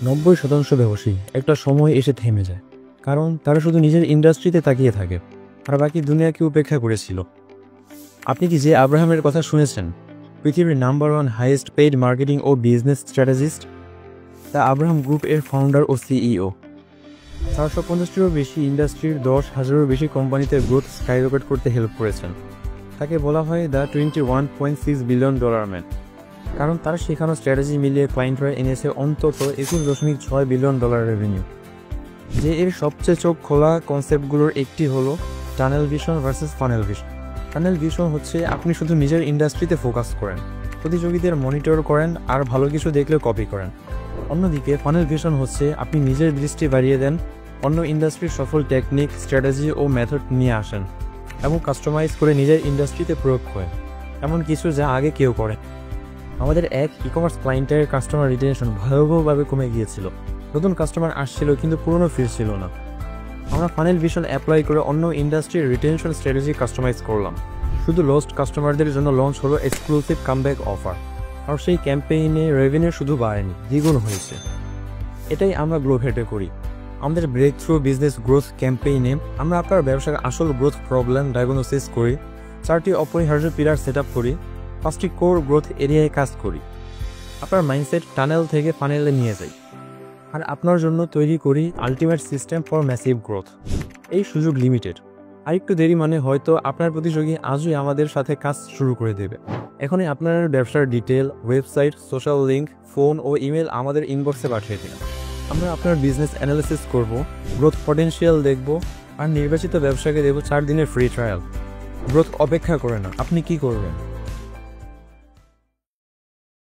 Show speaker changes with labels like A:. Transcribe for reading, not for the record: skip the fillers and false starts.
A: 90% ব্যবসায়ী একটা সময় এসে থেমে যায়, কারণ তারা শুধু নিজের ইন্ডাস্ট্রিতে তাকিয়ে থাকে আর বাকি দুনিয়াকে উপেক্ষা করেছিল। আপনি কি যে আব্রাহামের কথা শুনেছেন, পৃথিবীর নাম্বার 1 হাইয়েস্ট পেইড মার্কেটিং ও বিজনেস স্ট্র্যাটেজিস্ট? তা আব্রাহাম গ্রুপ এর ফাউন্ডার ও সিইও। 450টিরও বেশি ইন্ডাস্ট্রির 10,000-এরও বেশি কোম্পানিতে গ্রোথ স্কাইরকেট করতে হেল্প করেছেন। তাকে বলা হয় দ্য $21.6 বিলিয়ন ম্যান, কারণ তার শেখানো স্ট্র্যাটেজি মিলিয়ে ক্লায়েন্টরা এনেছে অন্তত $21.6 বিলিয়ন রেভিনিউ। যে এর সবচেয়ে চোখ খোলা কনসেপ্টগুলোর একটি হলো tunnel vision versus funnel vision. Tunnel vision হচ্ছে আপনি শুধু নিজের ইন্ডাস্ট্রিতে ফোকাস করেন, প্রতিযোগীদের মনিটর করেন আর ভালো কিছু দেখলে কপি করেন। অন্যদিকে ফানেল ভিশন হচ্ছে আপনি নিজের দৃষ্টি বাড়িয়ে দেন, অন্য ইন্ডাস্ট্রির সফল টেকনিক, স্ট্র্যাটেজি ও মেথড নিয়ে আসেন এবং কাস্টমাইজ করে নিজের ইন্ডাস্ট্রিতে প্রয়োগ করেন, এমন কিছু যা আগে কেউ করে। আমাদের এক ই-কমার্স ক্লায়েন্টের কাস্টমার রিটেনশন ভয়াবহভাবে কমে গিয়েছিল। নতুন কাস্টমার আসছিল কিন্তু পুরনো ফিরছিল না। আমরা ফানেল ভিশন অ্যাপ্লাই করে অন্য ইন্ডাস্ট্রির রিটেনশন স্ট্র্যাটেজি কাস্টমাইজ করলাম। শুধু লস্ট কাস্টমারদের জন্য লঞ্চ হলো এক্সক্লুসিভ কামব্যাক অফার, আর সেই ক্যাম্পেইনে রেভিনিউ শুধু বাড়েনি, দ্বিগুণ হয়েছে। এটাই আমরা গ্লোভেটে করি। আমাদের ব্রেক থ্রু বিজনেস গ্রোথ ক্যাম্পেইনে আমরা আপনার ব্যবসার আসল গ্রোথ প্রবলেম ডায়াগনোসিস করি, 4টি অপরিহার্য পিলার সেট আপ করি, 5টি কোর গ্রোথ এরিয়ায় কাজ করি, আপনার মাইন্ডসেট টানেল থেকে ফানেলে নিয়ে যাই, আর আপনার জন্য তৈরি করি ultimate system for massive growth. এই সুযোগ লিমিটেড, আরেকটু দেরি মানে হয়তো আপনার প্রতিযোগী আজই আমাদের সাথে কাজ শুরু করে দেবে। এখনই আপনার ব্যবসার detail, website, social link, phone ও ইমেল আমাদের ইনবক্সে পাঠিয়ে দিন। আমরা আপনার বিজনেস অ্যানালিসিস করব, গ্রোথ পটেনশিয়াল দেখব, আর নির্বাচিত ব্যবসাকে দেব 4 দিনের ফ্রি ট্রায়াল। গ্রোথ অপেক্ষা করে না, আপনি কি করবেন?